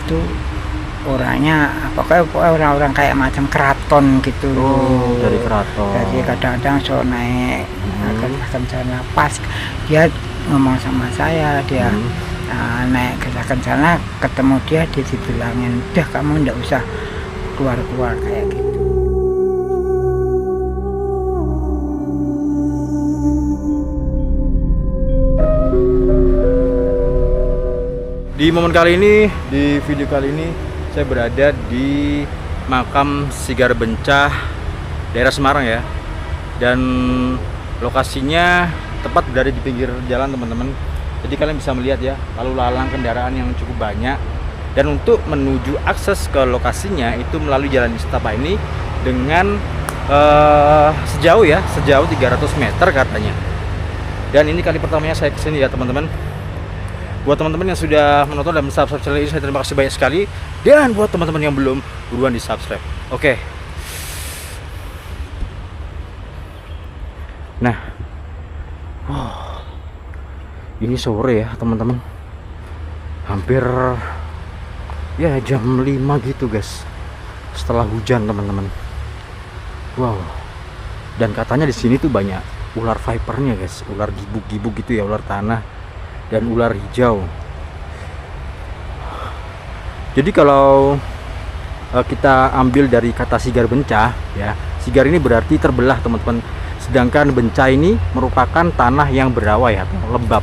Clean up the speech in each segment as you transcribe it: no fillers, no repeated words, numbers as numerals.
itu orangnya pokoknya orang-orang kayak macam keraton gitu. Oh, dari keraton. Jadi kadang-kadang so naik ke kencana pas dia ngomong sama saya, dia naik ke kencana, ketemu dia dibilangin udah kamu ndak usah keluar-keluar kayak gitu. Di momen kali ini, di video kali ini, saya berada di makam Sigar Bencah, daerah Semarang ya. Dan lokasinya tepat berada di pinggir jalan teman-teman. Jadi kalian bisa melihat ya, lalu lalang kendaraan yang cukup banyak. Dan untuk menuju akses ke lokasinya itu melalui jalan Istapa ini dengan sejauh 300 meter katanya. Dan ini kali pertamanya saya kesini ya teman-teman. Buat teman-teman yang sudah menonton dan subscribe channel ini, saya terima kasih banyak sekali. Dan buat teman-teman yang belum, buruan di subscribe. Oke. Nah, ini sore ya teman-teman. Hampir ya jam 5 gitu guys. Setelah hujan teman-teman. Wow. Dan katanya di sini tuh banyak ular vipernya guys, ular gibuk-gibuk gitu ya, ular tanah dan ular hijau. Jadi kalau kita ambil dari kata Sigar Bencah ya, Sigar ini berarti terbelah teman-teman, sedangkan Bencah ini merupakan tanah yang berawai atau lembab.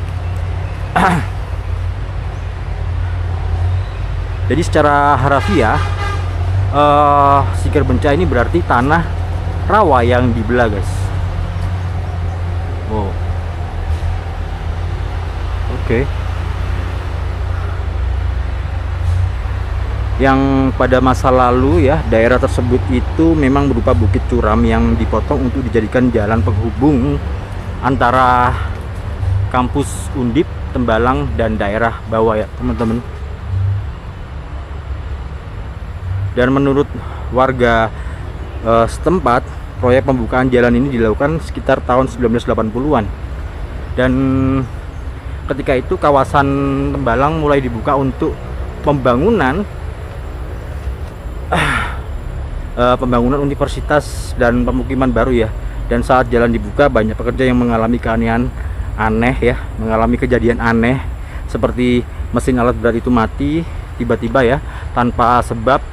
Jadi secara harafiah Sigar Bencah ini berarti tanah rawa yang dibelah guys. Wow. Oke. Yang pada masa lalu ya, daerah tersebut itu memang berupa bukit curam yang dipotong untuk dijadikan jalan penghubung antara kampus Undip, Tembalang dan daerah bawah ya teman-teman. Dan menurut warga setempat, proyek pembukaan jalan ini dilakukan sekitar tahun 1980-an. Dan ketika itu kawasan Tembalang mulai dibuka untuk pembangunan universitas dan pemukiman baru ya. Dan saat jalan dibuka, banyak pekerja yang mengalami keanehan aneh ya, mengalami kejadian aneh seperti mesin alat berat itu mati tiba-tiba ya tanpa sebab,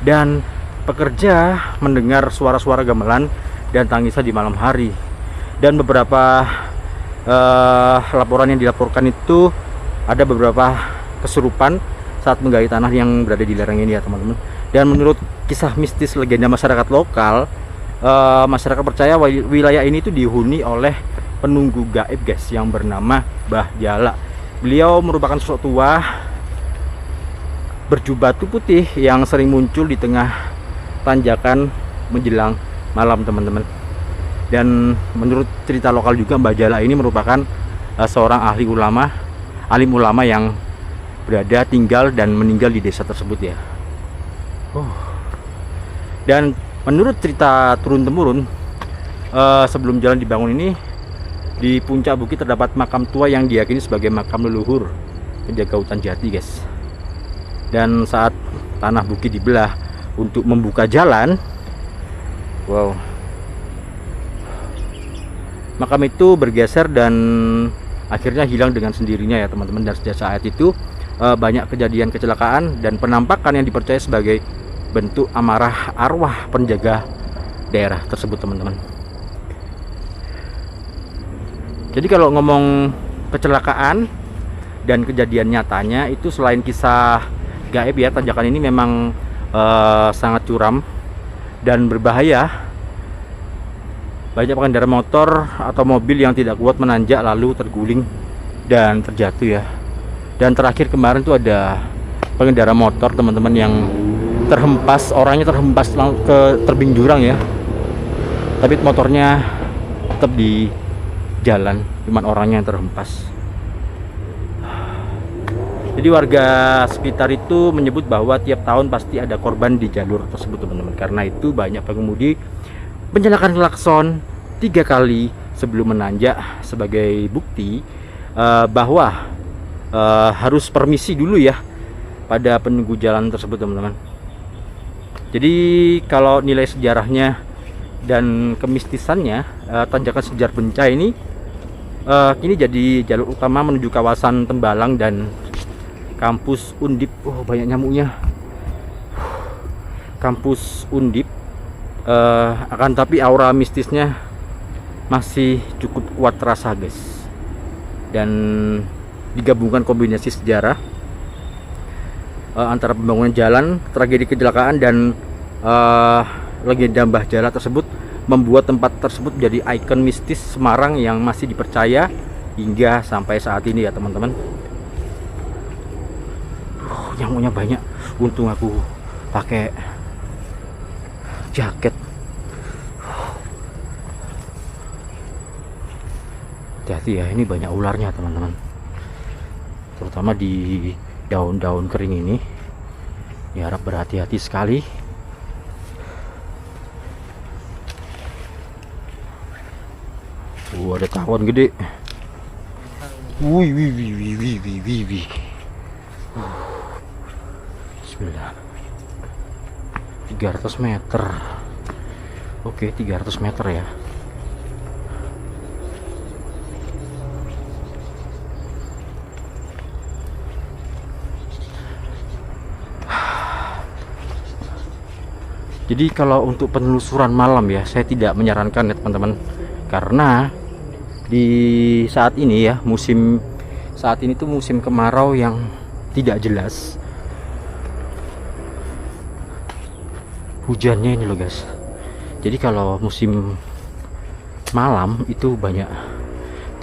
dan pekerja mendengar suara-suara gamelan dan tangisan di malam hari. Dan beberapa laporan yang dilaporkan itu ada beberapa kesurupan saat menggali tanah yang berada di lereng ini ya teman-teman. Dan menurut kisah mistis legenda masyarakat lokal, masyarakat percaya wilayah ini tuh dihuni oleh penunggu gaib guys yang bernama Mbah Jala. Beliau merupakan sosok tua berjubah putih yang sering muncul di tengah tanjakan menjelang malam teman-teman. Dan menurut cerita lokal juga, Mbah Jala ini merupakan seorang alim ulama yang berada, tinggal dan meninggal di desa tersebut ya. Dan menurut cerita turun-temurun, sebelum jalan dibangun ini, di puncak bukit terdapat makam tua yang diyakini sebagai makam leluhur penjaga hutan jati guys. Dan saat tanah bukit dibelah untuk membuka jalan, wow, makam itu bergeser dan akhirnya hilang dengan sendirinya ya teman-teman. Dan sejak saat itu banyak kejadian kecelakaan dan penampakan yang dipercaya sebagai bentuk amarah arwah penjaga daerah tersebut teman-teman. Jadi kalau ngomong kecelakaan dan kejadian nyatanya itu, selain kisah gaib ya, tanjakan ini memang sangat curam dan berbahaya. Banyak pengendara motor atau mobil yang tidak kuat menanjak lalu terguling dan terjatuh ya. Dan terakhir kemarin tuh ada pengendara motor teman-teman yang terhempas, orangnya terhempas ke terbing jurang ya, tapi motornya tetap di jalan, cuman orangnya yang terhempas. Jadi warga sekitar itu menyebut bahwa tiap tahun pasti ada korban di jalur tersebut teman-teman. Karena itu banyak pengemudi menyalakan klakson 3 kali sebelum menanjak sebagai bukti bahwa harus permisi dulu ya pada penunggu jalan tersebut, teman-teman. Jadi kalau nilai sejarahnya dan kemistisannya, tanjakan Sejar Bencai ini kini jadi jalur utama menuju kawasan Tembalang dan kampus Undip. Oh, banyak nyamuknya. Kampus Undip, akan tapi aura mistisnya masih cukup kuat terasa, guys. Dan digabungkan kombinasi sejarah antara pembangunan jalan, tragedi kecelakaan, dan legenda Mbah Jala tersebut membuat tempat tersebut menjadi ikon mistis Semarang yang masih dipercaya hingga sampai saat ini ya, teman-teman. Nyamuknya banyak. Untung aku pakai jaket. Hati-hati ya, ini banyak ularnya, teman-teman. Terutama di daun-daun kering ini. Ya, harap berhati-hati sekali. Ada tawon gede. Wih, wih, wih, wih, wih, wih, wih, wih. Bismillah. 300 meter. Oke, 300 meter ya. Jadi kalau untuk penelusuran malam ya, saya tidak menyarankan ya, teman-teman. Karena di saat ini ya, saat ini tuh musim kemarau yang tidak jelas. Hujannya ini loh, guys. Jadi kalau musim malam itu banyak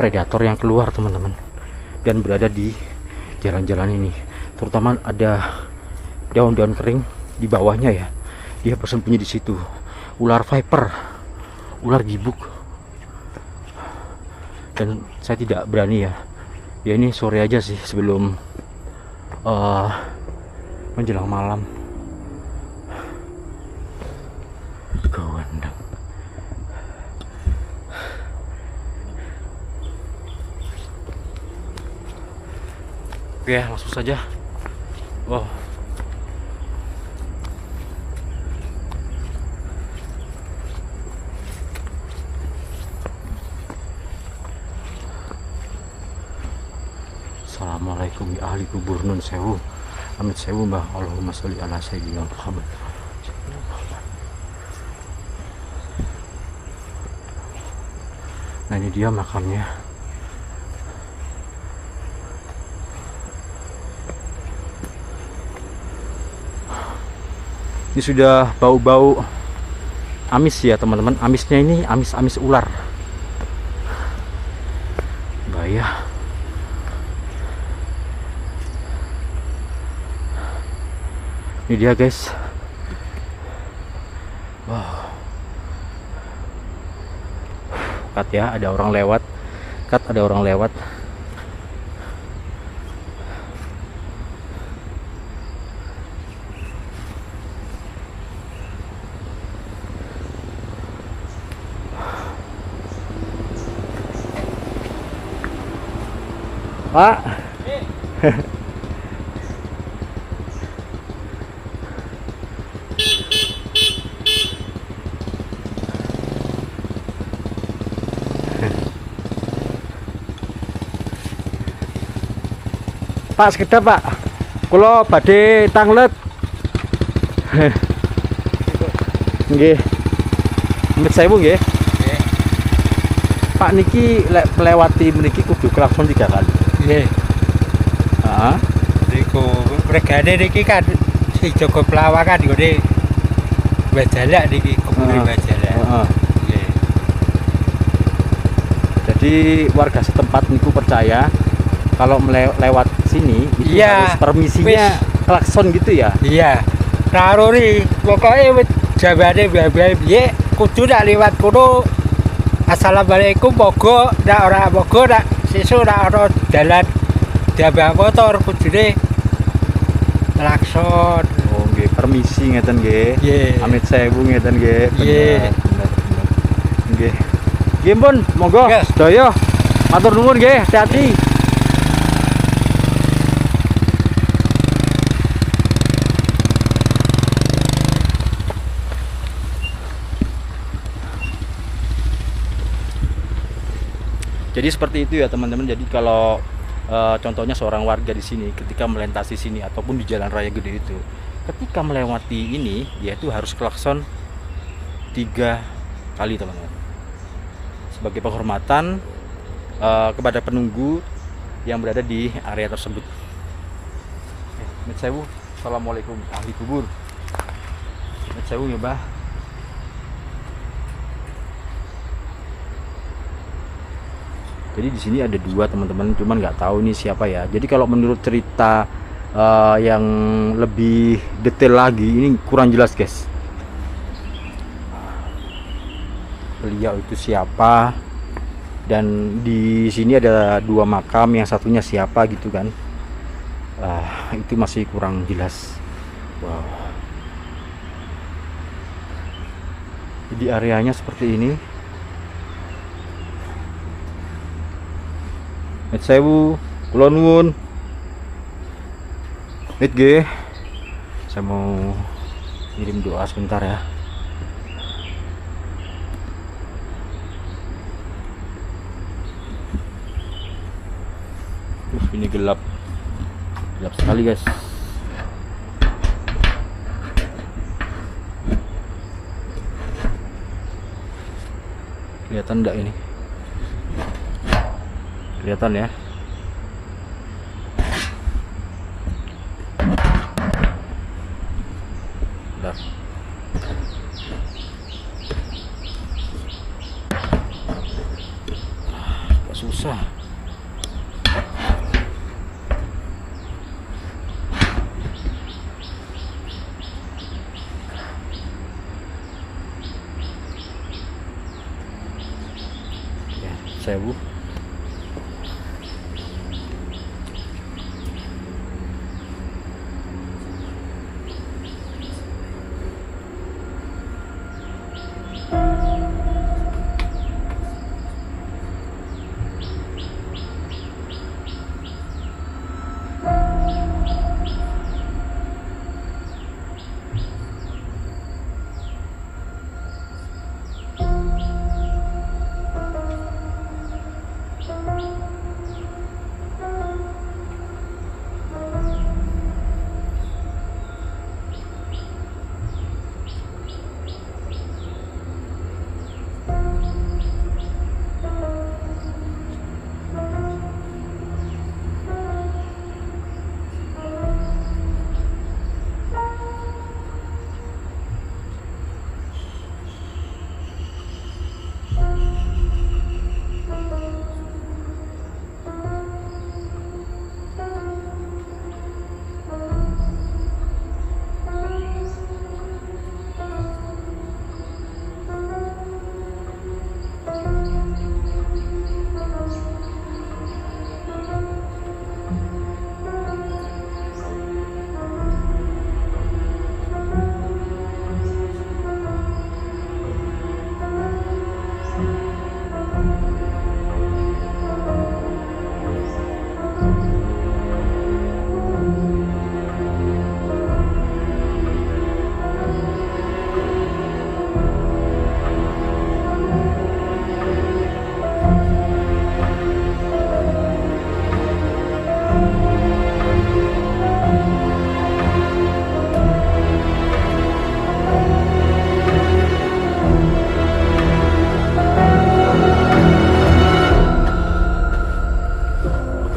predator yang keluar, teman-teman, dan berada di jalan-jalan ini. Terutama ada daun-daun kering di bawahnya ya. Dia bersembunyi di situ. Ular viper, ular gibuk. Dan saya tidak berani ya. Ya ini sore aja sih sebelum menjelang malam. Gawandang. Oke, langsung saja. Wow. Assalamualaikum ya ahli kubur nun sewu. Amit sewu mbah. Allahumma sholli ala sayyidina Muhammad. Nah, ini dia makamnya. Ini sudah bau-bau amis ya, teman-teman. Amisnya ini amis-amis ular. Bahaya. Ini dia, guys. Wow. Kat ya, ada orang lewat. Kat, ada orang lewat. Pak. Pak, sekedap Pak, kula badhe tanglet. Nggih. Amit sewu nggih. Nggih. Pak niki lek melewati mriki kudu klakson 3 kali. Nggih. Heeh. Niku regane niki kan si Joko Pelawakan nggone Bajalak niki kubure Bajalak. Heeh. Nggih. Jadi warga setempat niku percaya kalau lewat sini itu iya, harus permisinya klakson gitu ya. Iya. Taruri pokoke wis jabane bae piye kudu nak liwat kono. Assalamualaikum moga nak ora moga nak sesuk nak ana dalan diambang motor kudune klakson. Oh nggih, permisi ngeten nggih. Nggih. Amit sewu ngeten nggih. Nggih. Nggih. Nggih pun, monggo. Yes. Sedaya matur nuwun nggih, hati-hati. Jadi seperti itu ya teman-teman. Jadi kalau contohnya seorang warga di sini ketika melintasi sini ataupun di jalan raya gede itu, ketika melewati ini dia itu harus klakson 3 kali teman-teman, sebagai penghormatan kepada penunggu yang berada di area tersebut. Met sewu, assalamualaikum ahli kubur. Met sewu ya bah. Jadi di sini ada 2 teman-teman, cuman nggak tahu ini siapa ya. Jadi kalau menurut cerita yang lebih detail lagi, ini kurang jelas guys. Beliau itu siapa? Dan di sini ada 2 makam, yang satunya siapa gitu kan? Itu masih kurang jelas. Wow. Jadi areanya seperti ini. Met sewu, kula nuwun. Met ge. Saya mau kirim doa sebentar ya. Ini gelap. Gelap sekali, guys. Kelihatan enggak ini? Kelihatan ya. Bentar. Agak susah. Ya, sewu.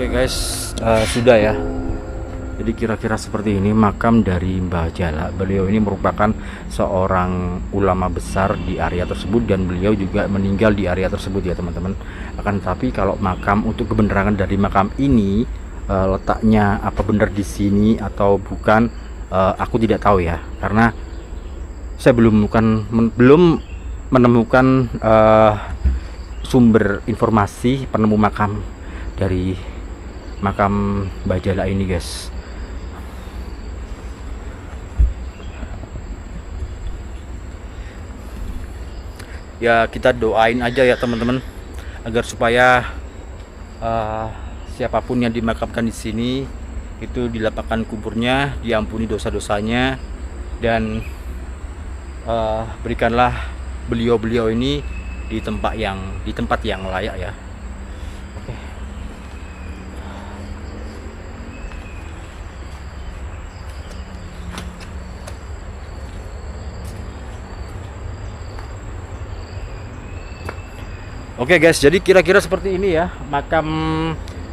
Guys, sudah ya. Jadi kira-kira seperti ini makam dari Mbah Jala. Beliau ini merupakan seorang ulama besar di area tersebut dan beliau juga meninggal di area tersebut ya teman-teman. Akan tetapi kalau makam, untuk kebenaran dari makam ini letaknya apa benar di sini atau bukan, aku tidak tahu ya, karena saya belum menemukan sumber informasi penemu makam dari makam Mbah Jala ini guys. Ya kita doain aja ya teman-teman, agar supaya siapapun yang dimakamkan di sini itu dilapangkan kuburnya, diampuni dosa-dosanya, dan berikanlah beliau-beliau ini di tempat yang layak ya. Oke guys, jadi kira-kira seperti ini ya makam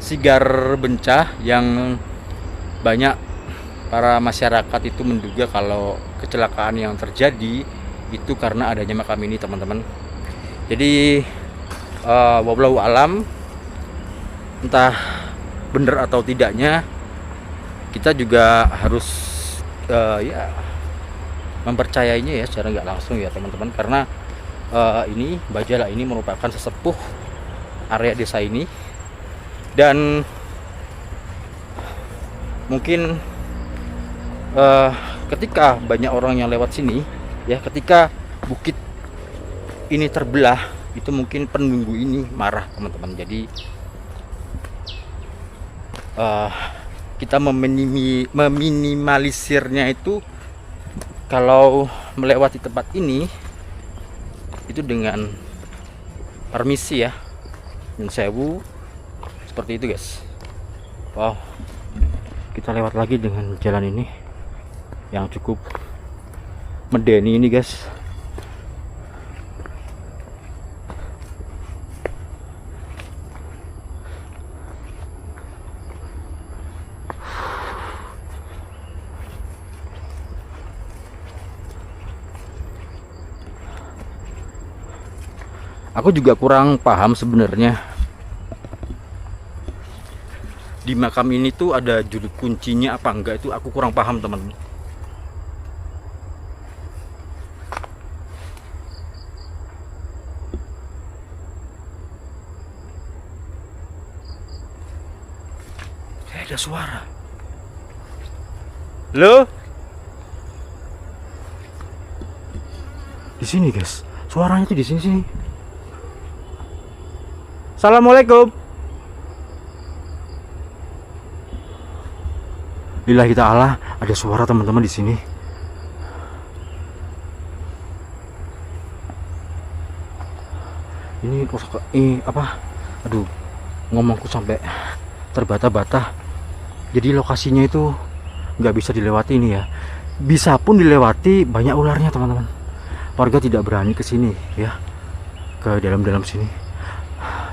Sigar Bencah yang banyak para masyarakat itu menduga kalau kecelakaan yang terjadi itu karena adanya makam ini teman-teman. Jadi wallahu alam, entah benar atau tidaknya, kita juga harus ya mempercayainya ya secara nggak langsung ya teman-teman, karena ini Bajala ini merupakan sesepuh area desa ini, dan mungkin ketika banyak orang yang lewat sini ya, ketika bukit ini terbelah, itu mungkin penunggu ini marah teman-teman. Jadi kita meminimalisirnya itu kalau melewati tempat ini itu dengan permisi ya, dan sewu seperti itu guys. Wow, kita lewat lagi dengan jalan ini yang cukup medeni ini guys. Aku juga kurang paham sebenarnya di makam ini tuh ada juru kuncinya apa enggak, itu aku kurang paham teman-teman. Ada suara. Loh? Di sini guys, suaranya tuh di sini. Assalamualaikum. Lillahi ta'ala, ada suara teman-teman di sini. Ini apa? Aduh, ngomongku sampai terbata-bata. Jadi lokasinya itu nggak bisa dilewati ini ya. Bisa pun dilewati, banyak ularnya teman-teman. Warga tidak berani ke sini ya, ke dalam sini.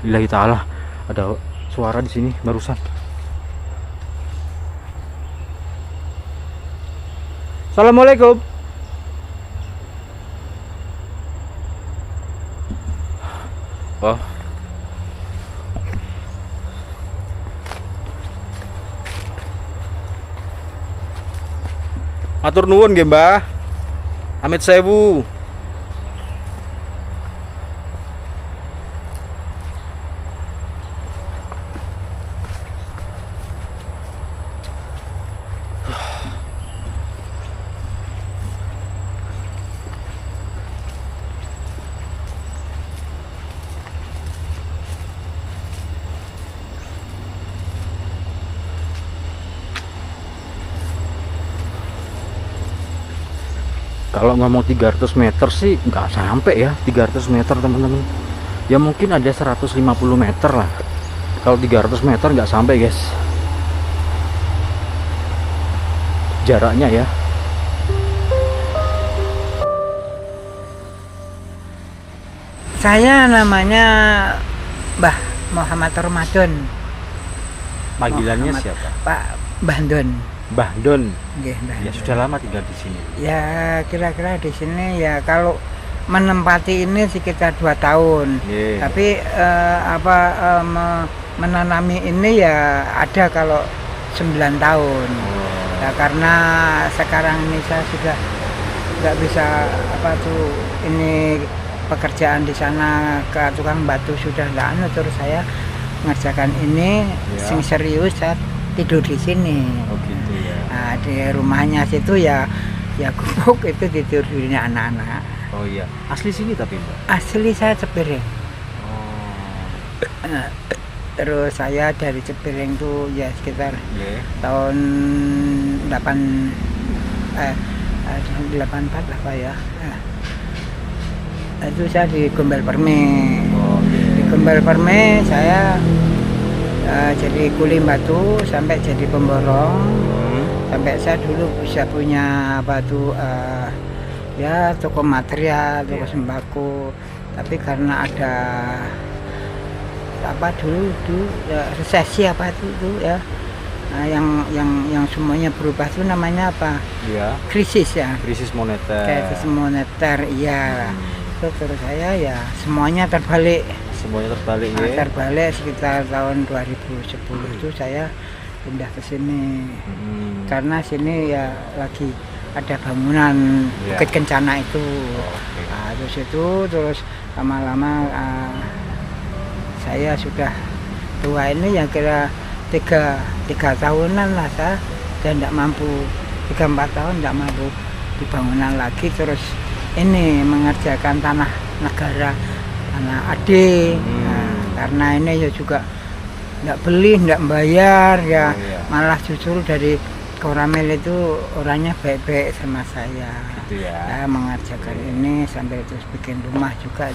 Lillahi ta'ala, ada suara di sini barusan. Assalamualaikum. Oh. Matur nuwun nggih, Mbah. Amit sewu. Kalau ngomong 300 meter sih nggak sampai ya, 300 meter teman-teman. Ya mungkin ada 150 meter lah. Kalau 300 meter nggak sampai guys jaraknya ya. Saya namanya Mbah Muhammad Ramadan. Panggilannya Muhammad, siapa? Pak Bandon. Mbah Don. Nggih, Mbah Ya Don. sudah lama tinggal di sini. Ya kira-kira di sini ya kalau menempati ini sekitar 2 tahun. Yeah. Tapi menanami ini ya ada kalau 9 tahun. Ya, karena sekarang ini saya sudah nggak bisa ini pekerjaan di sana ke tukang batu sudah nggak anu, terus saya mengerjakan ini sing serius, saya tidur di sini. Oh gitu ya. Nah, di rumahnya situ ya gubuk itu tidurnya anak-anak. Oh iya, asli sini tapi Mbak? Asli saya Cepiring. Oh. Terus saya dari Cepiring tuh ya sekitar tahun 84 lah Pak ya. Itu saya di Gombel Perme. Di Gombel Perme saya jadi kuli batu sampai jadi pemborong. Sampai saya dulu bisa punya ya toko material, toko sembako. Tapi karena ada apa dulu ya, resesi apa itu ya. Nah, yang semuanya berubah itu namanya apa? Iya. Krisis ya. Krisis moneter. Krisis moneter, iya. Terus saya ya semuanya terbalik. Semuanya terbalik Nah, ya. terbalik sekitar tahun 2010 itu saya pindah ke sini. Karena sini ya lagi ada bangunan Iya. Bukit Kencana itu. Oke. Nah, terus lama-lama saya sudah tua ini ya kira tiga tahunan lah saya dan tidak mampu 3-4 tahun tidak mampu di bangunan lagi, terus ini mengerjakan tanah negara, tanah ade. Nah, karena ini ya juga tidak beli, tidak bayar ya. Oh, iya. Malah justru dari Koramil itu orangnya baik-baik sama saya. Gitu ya. Saya mengerjakan ini sambil terus bikin rumah juga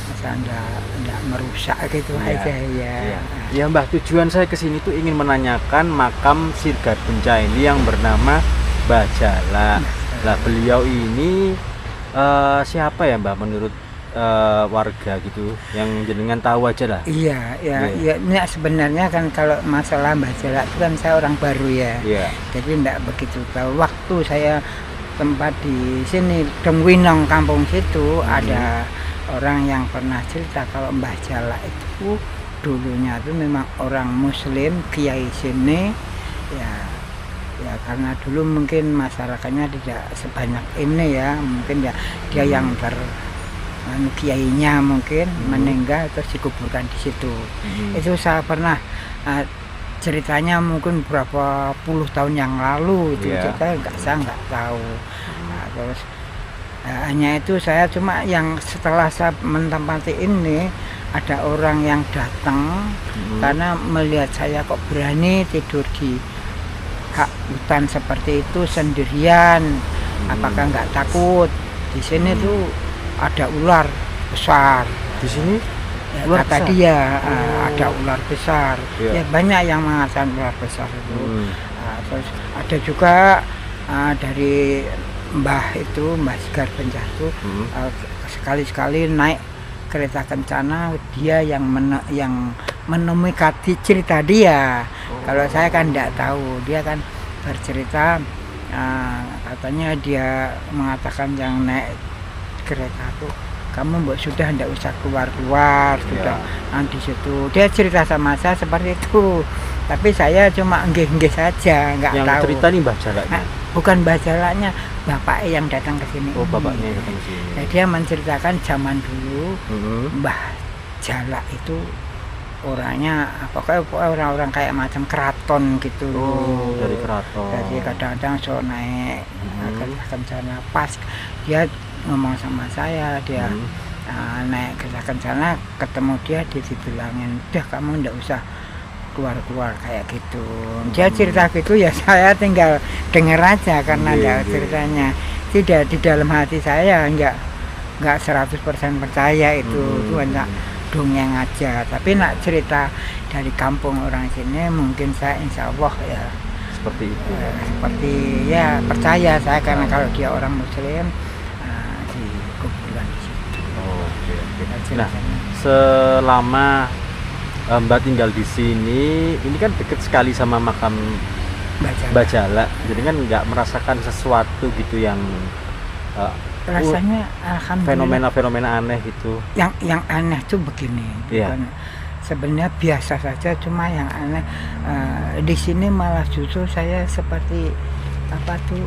masa enggak merusak gitu Iya. aja ya. Iya. Ya Mbah, tujuan saya ke sini tuh ingin menanyakan makam Sirgat Benca ini yang bernama Mbah Jala. Lah beliau ini siapa ya Mbah menurut warga gitu yang jenengan tahu aja lah. Iya, Iya. ya, ini sebenarnya kan kalau masalah Mbah Jala itu kan saya orang baru ya. Iya. Jadi enggak begitu tahu. Waktu saya tempat di sini Dongwinong kampung situ ada orang yang pernah cerita kalau Mbah Jala itu dulunya itu memang orang Muslim, kiai sini ya karena dulu mungkin masyarakatnya tidak sebanyak ini ya, mungkin ya dia yang kiainya mungkin meninggal terus dikuburkan di situ. Itu saya pernah ceritanya mungkin berapa puluh tahun yang lalu itu Yeah. saya nggak tahu. Nah, terus hanya itu saya cuma yang setelah saya menempati ini ada orang yang datang karena melihat saya kok berani tidur di hak hutan seperti itu sendirian, apakah nggak takut? Di sini tuh ada ular besar. Di sini Ya, ular kata besar? dia ada ular besar. Iya. Ya banyak yang mengatakan ular besar itu. Nah, terus ada juga dari Mbah Sirgat Benca itu sekali-sekali naik kereta kencana dia yang menemui cerita dia. Kalau saya kan tidak tahu, dia kan bercerita katanya dia mengatakan yang naik kereta itu kamu sudah tidak usah keluar sudah nanti situ. Dia cerita sama saya seperti itu, tapi saya cuma enggih-enggih saja, nggak yang tahu. cerita nih Mbah Jala. Nah, bukan Mbah Jalanya, bapak yang datang ke sini. Oh, bapaknya yang datang ke sini. Nah, dia menceritakan zaman dulu Mbah Jala itu orangnya pokoknya orang-orang kayak macam keraton gitu. Oh, dari keraton. Jadi kadang-kadang so naik kencana pas dia ngomong sama saya, dia naik ke kencana ketemu dia dibilangin udah kamu ndak usah keluar kayak gitu. Dia cerita gitu ya saya tinggal denger aja karena ada ceritanya. Tidak di dalam hati saya enggak 100% percaya itu hanya dongeng aja. Tapi nak cerita dari kampung orang sini mungkin saya insya Allah ya seperti itu. Seperti ya percaya saya karena kalau dia orang Muslim dikuburkan di situ. Oke. Nah, Ceritanya. selama Mbak tinggal di sini, ini kan dekat sekali sama makam Mbah Jala. Jadi kan nggak merasakan sesuatu gitu yang rasanya alhamdulillah fenomena aneh gitu. yang aneh tuh begini. Iya. Bukan, sebenarnya biasa saja, cuma yang aneh di sini malah justru saya seperti apa tuh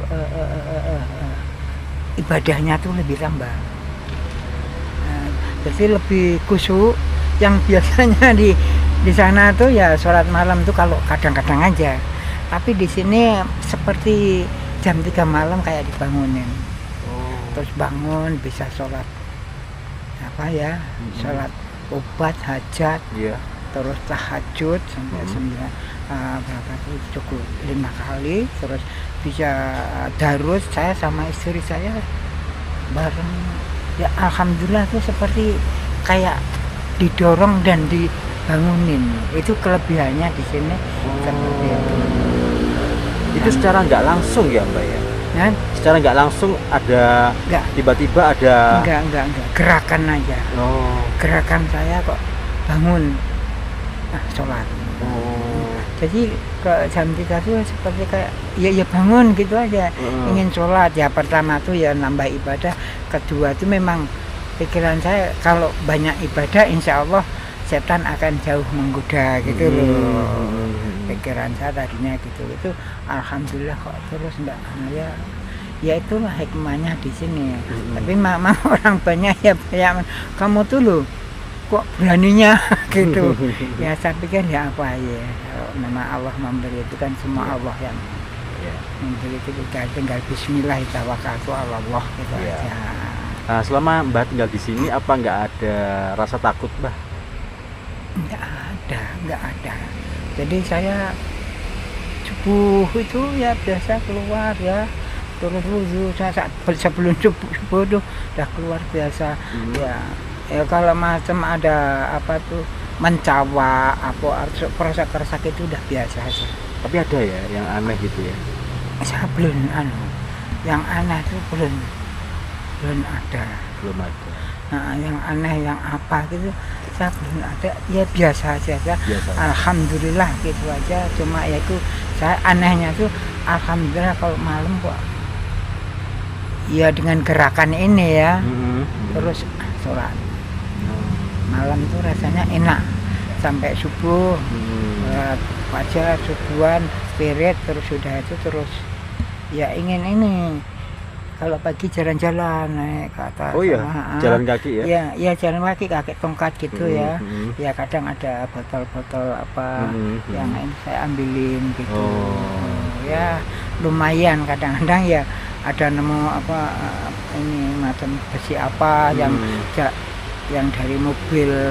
ibadahnya tuh lebih tambah. Jadi lebih khusyuk. Yang biasanya di sana tuh ya sholat malam tuh kalau kadang-kadang aja. Tapi di sini seperti jam 3 malam kayak dibangunin. Terus bangun bisa sholat apa ya, sholat obat hajat, terus tahajud sampai 9 berapa tuh cukup 5 kali, terus bisa darus saya sama istri saya bareng ya alhamdulillah tuh seperti kayak didorong dan dibangunin. Itu kelebihannya di sini seperti itu. Itu secara nggak langsung ya Mbak ya? Nah, Secara nggak langsung ada Nggak. tiba-tiba ada enggak gerakan aja. Oh. Gerakan saya kok bangun sholat. Oh. Jadi ke jam 3 tuh seperti kayak ya bangun gitu aja, ingin sholat. Ya pertama tuh ya nambah ibadah, kedua tuh memang pikiran saya kalau banyak ibadah insya Allah setan akan jauh menggoda gitu loh. Pikiran saya tadinya gitu. Itu alhamdulillah kok terus enggak ya itulah hikmahnya di sini. Tapi memang orang banyak ya kamu tuh loh kok beraninya gitu. Ya saya pikir ya apa ya, kalau memang Allah memberi itu kan semua Allah yang memberi itu, tinggal bismillah tawakkaltu ala Allah gitu aja. Nah, selama Mbah tinggal di sini apa nggak ada rasa takut, Mbah? Nggak ada. Jadi saya subuh itu ya biasa keluar ya, terus wudhu sebelum subuh tuh udah keluar biasa. Ya kalau macam ada apa tuh mencawa apa kerusak itu udah biasa aja. Tapi ada ya yang aneh gitu ya? Saya belum yang aneh itu belum ada. Nah, yang aneh yang apa gitu saya belum ada. Ya biasa aja. Alhamdulillah gitu aja. Cuma ya itu saya anehnya tuh alhamdulillah kalau malam kok ya dengan gerakan ini ya terus sholat malam itu rasanya enak sampai subuh aja subuhan spirit terus sudah itu terus ya ingin ini kalau pagi jalan-jalan naik ke atas. Oh iya, jalan kaki ya? Ya jalan kaki tongkat gitu ya. Ya kadang ada botol-botol apa yang ini saya ambilin gitu. Ya lumayan kadang-kadang ya ada nemu apa ini macam besi apa yang dari mobil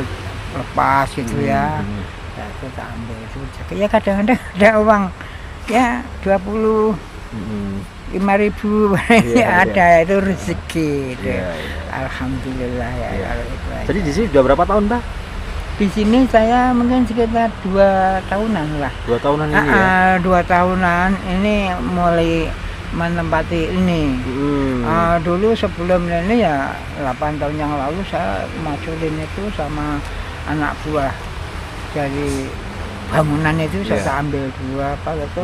lepas gitu ya. Ya itu tak ambil itu. Ya kadang-kadang ada uang ya 25.000 ada itu rezeki itu. Alhamdulillah ya. Kalau itu aja. Jadi di sini sudah berapa tahun, Mbak? Di sini saya mungkin sekitar 2 tahunan lah. 2 tahunan ini ya? 2 tahunan ini mulai menempati ini. Dulu sebelum ini ya 8 tahun yang lalu saya maculin itu sama anak buah dari bangunan itu saya ambil 2 apa gitu.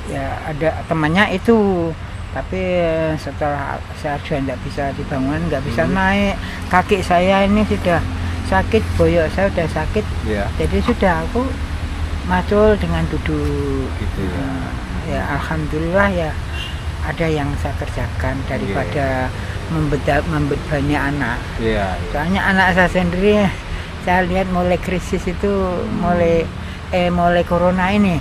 Ya ada temannya itu, tapi setelah saya sudah tidak bisa di bangunan, nggak bisa naik, kaki saya ini sudah sakit, boyok saya sudah sakit, jadi sudah aku macul dengan duduk gitu ya. Alhamdulillah ya ada yang saya kerjakan daripada membebani anak. Soalnya anak saya sendiri saya lihat mulai krisis itu mulai corona ini.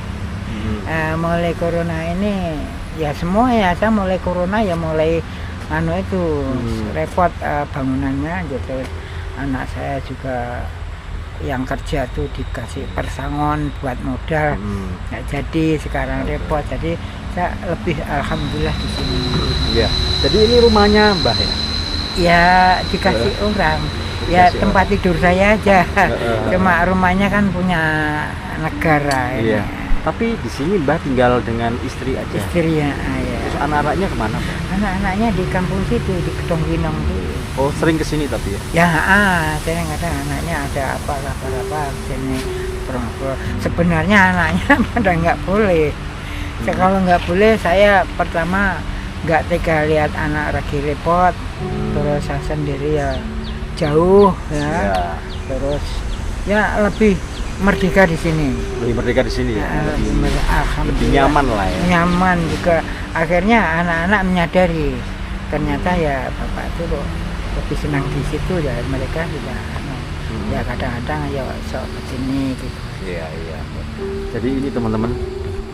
Mulai corona ini ya semua ya saya mulai corona ya mulai itu repot bangunannya gitu. Anak saya juga yang kerja tuh dikasih persangon buat modal nggak jadi sekarang repot, jadi saya lebih alhamdulillah di sini. Jadi ini rumahnya Mbah ya? Ya dikasih orang ya tempat tidur saya aja. Cuma rumahnya kan punya negara ini. Tapi di sini Mbah tinggal dengan istri aja? Istri ya. Terus anak-anaknya kemana, Mbah? Anak-anaknya di kampung situ, di Kedong Winong tuh. Oh, sering kesini tapi ya? Saya kadang anaknya ada apa sini perempuan. Sebenarnya anaknya pada nggak boleh. Kalau nggak boleh saya pertama nggak tega lihat anak lagi repot. Terus saya sendiri ya jauh ya. Terus ya lebih merdeka di sini. Lebih merdeka di sini ya. Lebih nyaman lah ya. Nyaman juga. Akhirnya anak-anak menyadari ternyata ya bapak itu loh lebih senang di situ ya, mereka juga ya kadang-kadang ya sok ke sini gitu. Iya. Jadi ini teman-teman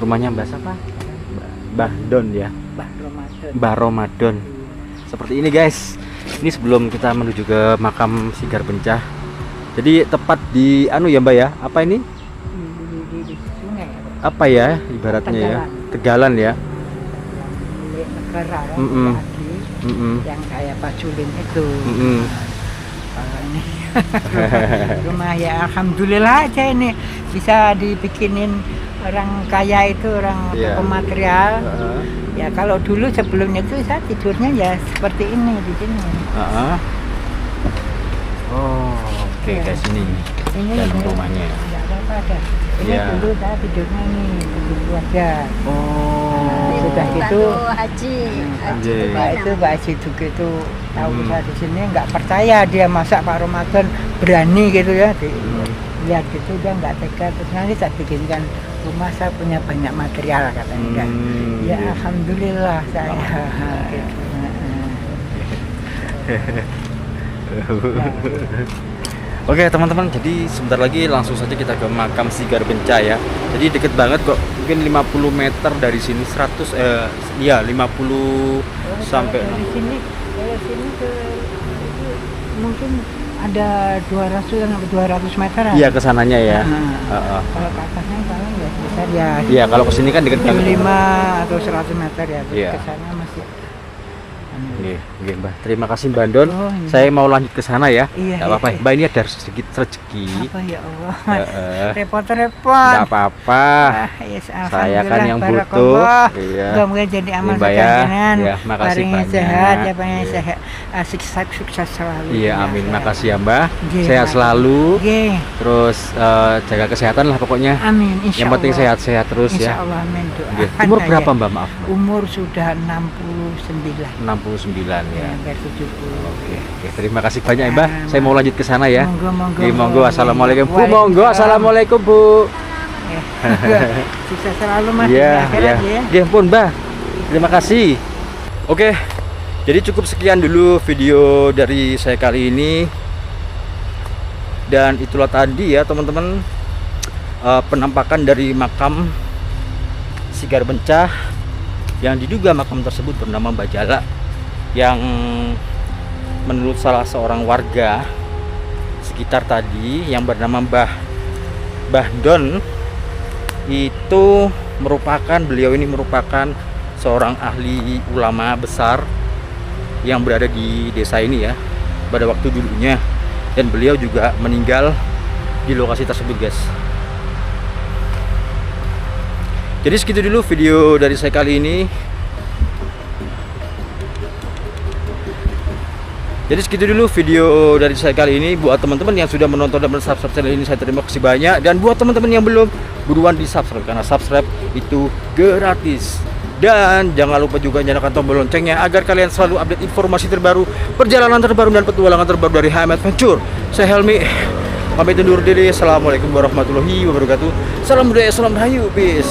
rumahnya Mbah siapa? Mbah Don ya. Mbah Ramadan. Seperti ini guys. Ini sebelum kita menuju ke makam Sigar Pencah. Jadi tepat di ya Mbak ya, apa ini? Di sungai. Apa ya ibaratnya ya? Tegalan ya. Negara yang kayak paculin itu. Ini rumah ya alhamdulillah aja ini bisa dibikinin orang kaya itu, orang pematerial. Ya kalau dulu sebelumnya itu saya tidurnya ya seperti ini di sini. Oke, guys, ini dalam rumahnya. Enggak apa-apa dah. Ini Iya. dulu saya tidurnya nih tidur keluarga. Oh. Sudah gitu. Haji. Haji Iya. Pak itu Pak Haji Duge itu tahu saya di sini nggak percaya dia masak Pak Ramadan berani gitu ya. Lihat gitu dia nggak tega, terus nanti saya bikinkan rumah, saya punya banyak material katanya. Ya Iya. alhamdulillah saya gitu. Oke teman-teman, jadi sebentar lagi langsung saja kita ke makam Sigar Benca ya. Jadi deket banget kok, mungkin 50 meter dari sini, 100 iya 50 sampai dari sini ke itu mungkin ada 200 meter. iya kesananya ya. Kalau ke atasnya paling ya sekitar ya. Iya, kalau kesini kan deket banget. 5 atau 100 meter ya. Terus Iya. ke sana masih. Oke, Mbak. Terima kasih Mbak Don. Oh, iya. Saya mau lanjut ke sana ya. Iya, Nggak apa-apa. iya. Mbak, ini ada sedikit rezeki. Apa ya Allah. Heeh. Repot-repot. Nggak apa-apa. Yes, Saya kan yang alhamdulillah, butuh. barakallah. Iya. Mudah-mudahan jadi amal Iya, Mbak ya. keganjangan. Iya, makasih Paling banyak. sehat ya, paling Iya. sehat. Sukses selalu. Iya, amin. Sehat. Makasih ya Mbak. Iya, Sehat Mbak. selalu. Iya. Terus jaga kesehatan lah pokoknya. Amin. Insya Yang penting Allah. sehat-sehat terus Insya ya. Allah, amin. Oke. Doakan Umur saja. berapa Mbak? Maaf Mbak. Umur sudah 69. 69 ya. Hampir 70. Oke, terima kasih banyak ya Mbak. Saya mau lanjut ke sana ya. Monggo. Oke, monggo. Assalamualaikum Bu. Waalaikumsalam. Monggo. Assalamualaikum Bu. Sukses selalu Mas. Iya, di akhirat iya. ya. Oke, pun Mbak. Terima kasih. Oke. Jadi cukup sekian dulu video dari saya kali ini. Dan itulah tadi ya teman-teman, penampakan dari makam Sigar Benca yang diduga makam tersebut bernama Mbah Jala, yang menurut salah seorang warga sekitar tadi yang bernama Mbah Don itu beliau ini merupakan seorang ahli ulama besar yang berada di desa ini ya pada waktu dulunya, dan beliau juga meninggal di lokasi tersebut guys. Jadi segitu dulu video dari saya kali ini. Buat teman-teman yang sudah menonton dan subscribe channel ini, saya terima kasih banyak. Dan buat teman-teman yang belum, buruan di subscribe karena subscribe itu gratis. Dan jangan lupa juga nyalakan tombol loncengnya agar kalian selalu update informasi terbaru, perjalanan terbaru dan petualangan terbaru dari HM Adventure. Saya Helmi, pamit undur diri. Assalamualaikum warahmatullahi wabarakatuh. Salam budaya, salam rahayu, peace.